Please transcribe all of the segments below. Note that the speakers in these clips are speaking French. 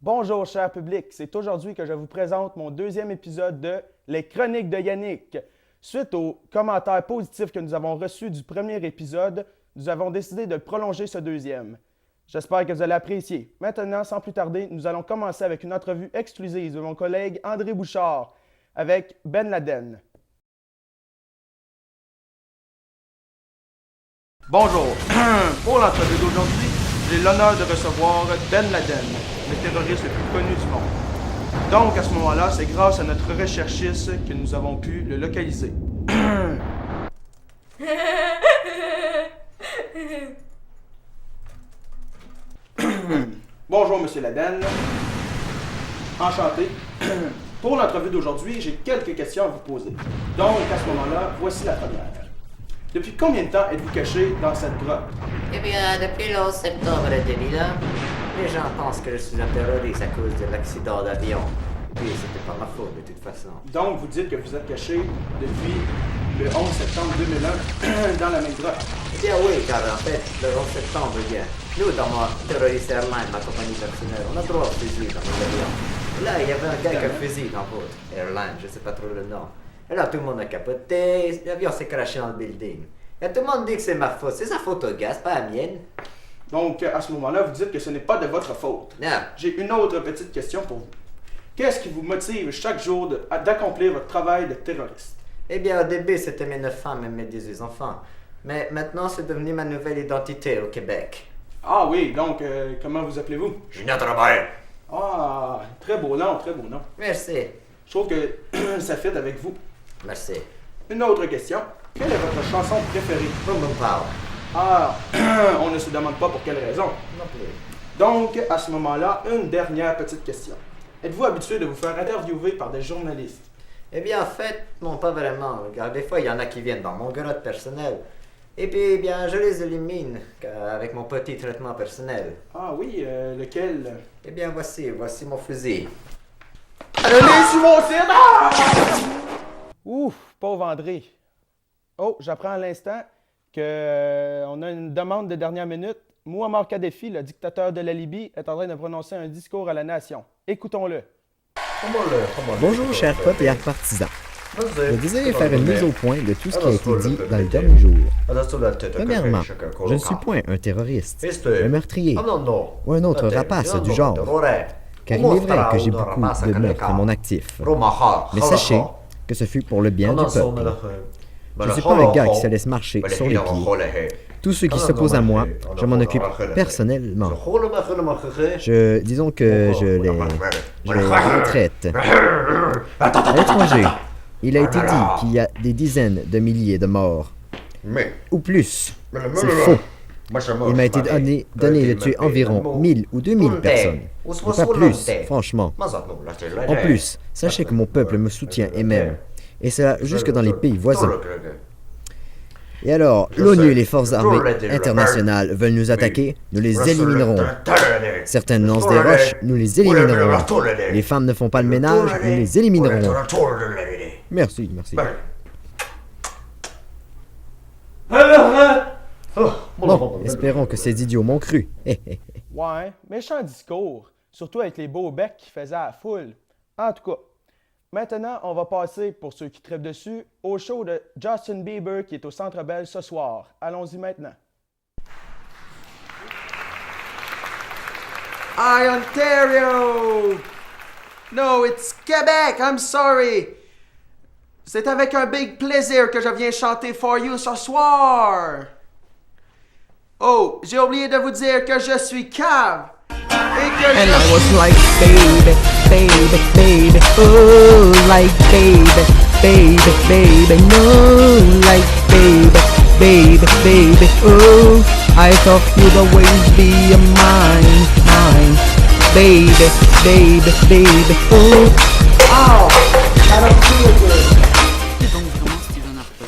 Bonjour, cher public. C'est aujourd'hui que je vous présente mon deuxième épisode de Les Chroniques de Yannick. Suite aux commentaires positifs que nous avons reçus du premier épisode, nous avons décidé de prolonger ce deuxième. J'espère que vous allez apprécier. Maintenant, sans plus tarder, nous allons commencer avec une entrevue exclusive de mon collègue André Bouchard avec Ben Laden. Bonjour. Pour l'entrevue d'aujourd'hui, j'ai l'honneur de recevoir Ben Laden, le terroriste le plus connu du monde. Donc, à ce moment-là, c'est grâce à notre recherchiste que nous avons pu le localiser. Bonjour, Monsieur Laden. Enchanté. Pour l'entrevue d'aujourd'hui, j'ai quelques questions à vous poser. Donc, à ce moment-là, voici la première. Depuis combien de temps êtes-vous caché dans cette grotte? Eh bien, depuis le 11 septembre 2001, les gens pensent que je suis un terroriste à cause de l'accident d'avion. Puis c'était pas ma faute de toute façon. Donc, vous dites que vous êtes caché depuis le 11 septembre 2001 dans la même grotte. Eh bien oui, car en fait, le 11 septembre, eh bien, nous dans mon terroriste airline, ma compagnie personnelle, on a droit au fusil dans nos avions. Et là, il y avait un gars qui a un fusil dans votre airline, je sais pas trop le nom. Et là, tout le monde a capoté, l'avion s'est crashé dans le building. Et tout le monde dit que c'est ma faute. C'est sa faute au gaz, pas la mienne. Donc, à ce moment-là, vous dites que ce n'est pas de votre faute. Non. J'ai une autre petite question pour vous. Qu'est-ce qui vous motive chaque jour d'accomplir votre travail de terroriste? Eh bien, au début, c'était mes 9 femmes et mes 18 enfants. Mais maintenant, c'est devenu ma nouvelle identité au Québec. Ah oui, donc, comment vous appelez-vous? Julien Robert. Ah, très beau nom, très beau nom. Merci. Je trouve que ça fit avec vous. Merci. Une autre question. Quelle est votre chanson préférée? Boom Boom Power. Ah, on ne se demande pas pour quelle raison. Non plus. Donc, à ce moment-là, une dernière petite question. Êtes-vous habitué de vous faire interviewer par des journalistes? Eh bien, en fait, non, pas vraiment. Car des fois, il y en a qui viennent dans mon grotte personnel. Et puis, eh bien, je les élimine avec mon petit traitement personnel. Ah oui, lequel? Eh bien, voici mon fusil. Allez, sur mon site! Ah! Ouf, pauvre André. Oh, j'apprends à l'instant qu'on a une demande de dernière minute. Mouammar Kadhafi, le dictateur de la Libye, est en train de prononcer un discours à la nation. Écoutons-le. Bonjour, chers potes et arts partisans. Je désire faire une mise au point de tout ce qui a été dit dans le dernier jour. Premièrement, je ne suis point un terroriste, un meurtrier ou un autre rapace du genre, car il est vrai que j'ai beaucoup de meurtres à mon actif. Mais sachez que ce fut pour le bien du peuple. Je ne suis pas un gars qui se laisse marcher sur les pieds. Tous ceux qui s'opposent à moi, je m'en occupe personnellement. Disons que je les retraite. À l'étranger, il a été dit qu'il y a des dizaines de milliers de morts. Ou plus. C'est faux. Il m'a été donné de tuer environ 1000 ou 2000 personnes. Et pas plus, franchement. En plus, sachez que mon peuple me soutient et m'aime. Et cela jusque dans les pays voisins. Et alors, l'ONU et les forces armées internationales veulent nous attaquer, nous les éliminerons. Certaines lancent des roches, nous les éliminerons. Les femmes ne font pas le ménage, nous les éliminerons. Merci. Bon, espérons que ces idiots m'ont cru. Ouais, méchant discours, surtout avec les beaux becs qu'il faisait à la foule. En tout cas, maintenant, on va passer, pour ceux qui traitent dessus, au show de Justin Bieber qui est au Centre Bell ce soir. Allons-y maintenant. Hi, Ontario! No, it's Québec, I'm sorry! C'est avec un big plaisir que je viens chanter For You ce soir! Oh, j'ai oublié de vous dire que je suis cave! Et que And I was like, baby, oh, like, baby, no, like, baby, oh, I thought you'd always be mine, baby, oh. Oh, I don't feel good. C'est donc vraiment Stephen Harper.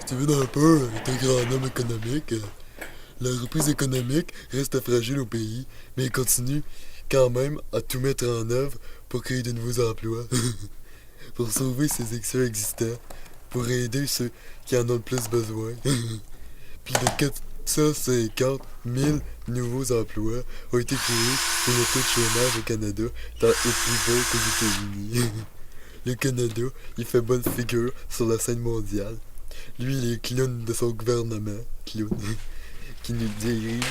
Stephen Harper est un grand homme économique. La reprise économique reste fragile au pays, mais il continue quand même à tout mettre en œuvre pour créer de nouveaux emplois, pour sauver ses excès existants, pour aider ceux qui en ont le plus besoin. 150 000 nouveaux emplois ont été créés et le taux de chômage au Canada est plus bas qu'aux États-Unis. Le Canada, il fait bonne figure sur la scène mondiale. Lui, il est clown de son gouvernement, clown, qui nous dirige,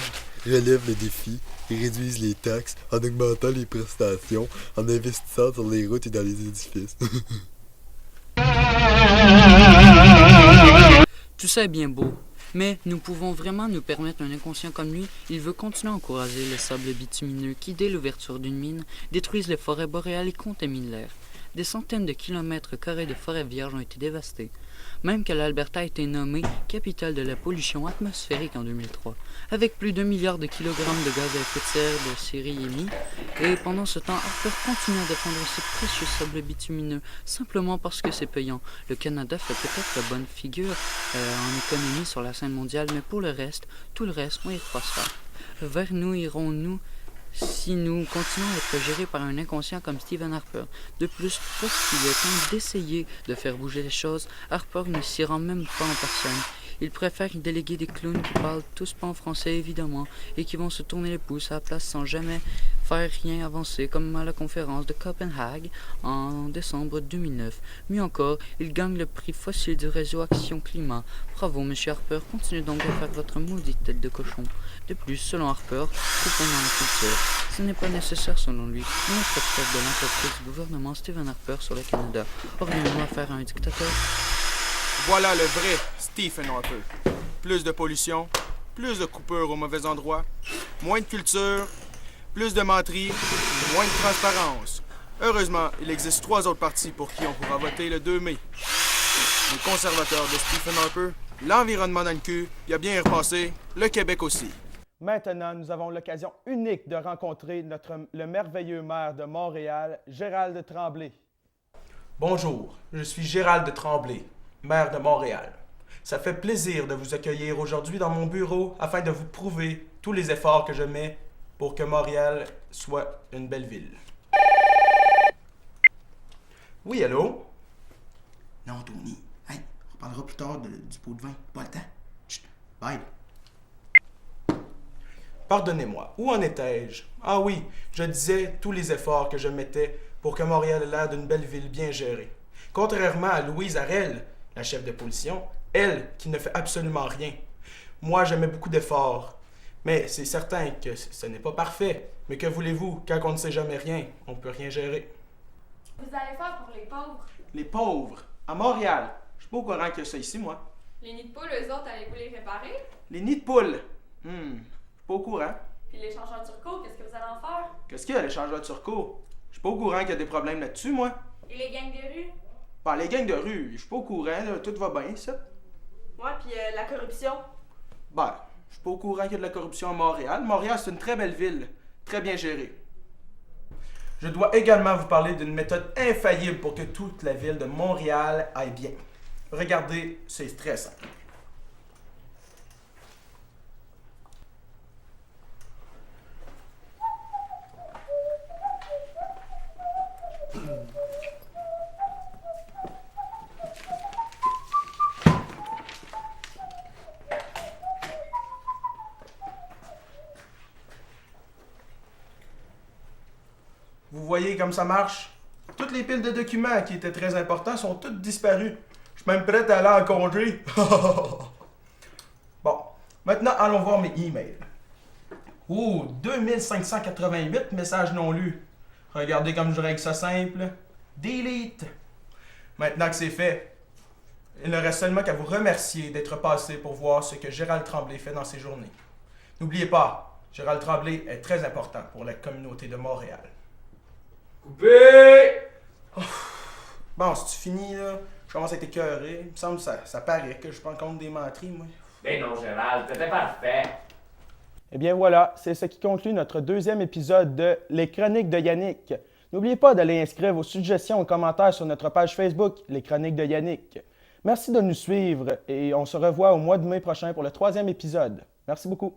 relève les défis et réduise les taxes en augmentant les prestations, en investissant sur les routes et dans les édifices. Tout ça est bien beau, mais nous pouvons vraiment nous permettre un inconscient comme lui. Il veut continuer à encourager les sables bitumineux qui, dès l'ouverture d'une mine, détruisent les forêts boréales et contaminent l'air. Des centaines de kilomètres carrés de forêts vierges ont été dévastées, même que l'Alberta a été nommée capitale de la pollution atmosphérique en 2003, avec plus d'1 milliard de kilogrammes de gaz à effet de serre de série émis. Et pendant ce temps, Harper continue à défendre ces précieux sables bitumineux, simplement parce que c'est payant. Le Canada fait peut-être bonne figure en économie sur la scène mondiale, mais pour le reste, tout le reste, on y prospère. Vers nous irons-nous si nous continuons à être gérés par un inconscient comme Stephen Harper. De plus, parce qu'il est temps d'essayer de faire bouger les choses, Harper ne s'y rend même pas en personne. Il préfère y déléguer des clowns qui parlent tous pas en français évidemment et qui vont se tourner les pouces à la place sans jamais faire rien avancer, comme à la conférence de Copenhague en décembre 2009. Mieux encore, il gagne le prix fossile du réseau Action Climat. Bravo, monsieur Harper, continuez donc à faire votre maudite tête de cochon. De plus, selon Harper, coupons dans la culture. Ce n'est pas nécessaire selon lui. Notre chef de l'entreprise du gouvernement Stephen Harper sur le Canada. Aurions-nous affaire à un dictateur? Voilà le vrai Stephen Harper. Plus de pollution, plus de coupures au mauvais endroit, moins de culture, plus de menterie, moins de transparence. Heureusement, il existe 3 autres partis pour qui on pourra voter le 2 mai. Les conservateurs de Stephen Harper, l'environnement dans le cul, il a bien repassé, le Québec aussi. Maintenant, nous avons l'occasion unique de rencontrer le merveilleux maire de Montréal, Gérald Tremblay. Bonjour, je suis Gérald Tremblay, maire de Montréal. Ça fait plaisir de vous accueillir aujourd'hui dans mon bureau afin de vous prouver tous les efforts que je mets pour que Montréal soit une belle ville. Oui, allô? Non, Tony. Hey, on parlera plus tard du pot de vin. Pas le temps. Chut. Bye. Pardonnez-moi, où en étais-je? Ah oui, je disais tous les efforts que je mettais pour que Montréal ait l'air d'une belle ville bien gérée. Contrairement à Louise Arel, la chef de pollution, elle qui ne fait absolument rien. Moi, je mets beaucoup d'efforts, mais c'est certain que ce n'est pas parfait. Mais que voulez-vous, quand on ne sait jamais rien, on ne peut rien gérer. Vous allez faire pour les pauvres? Les pauvres? À Montréal? Je suis pas au courant qu'il y a ça ici, moi. Les nids de poules, eux autres, allez-vous les réparer? Les nids de poules? Je suis pas au courant. Puis l'échangeur turco, qu'est-ce que vous allez en faire? Qu'est-ce qu'il y a, l'échangeur turco? Je suis pas au courant qu'il y a des problèmes là-dessus, moi. Et les gangs de rue? Ben, les gangs de rue, je suis pas au courant, là, tout va bien, ça. Ouais, puis la corruption? Ben, je suis pas au courant qu'il y a de la corruption à Montréal. Montréal, c'est une très belle ville, très bien gérée. Je dois également vous parler d'une méthode infaillible pour que toute la ville de Montréal aille bien. Regardez, c'est très simple. Vous voyez comme ça marche? Toutes les piles de documents qui étaient très importants sont toutes disparues. Je suis même prêt à aller en congé. Bon, maintenant allons voir mes emails. Oh, 2588 messages non lus. Regardez comme je règle ça simple. Delete. Maintenant que c'est fait, il ne reste seulement qu'à vous remercier d'être passé pour voir ce que Gérald Tremblay fait dans ses journées. N'oubliez pas, Gérald Tremblay est très important pour la communauté de Montréal. Coupé! Oh. Bon, c'est fini, là. Je commence à être écœuré. Il me semble que ça paraît que je prends compte des menteries, moi. Ben non, Gérald, c'était parfait. Eh bien voilà, c'est ce qui conclut notre 2e épisode de Les Chroniques de Yannick. N'oubliez pas d'aller inscrire vos suggestions et commentaires sur notre page Facebook, Les Chroniques de Yannick. Merci de nous suivre et on se revoit au mois de mai prochain pour le 3e épisode. Merci beaucoup.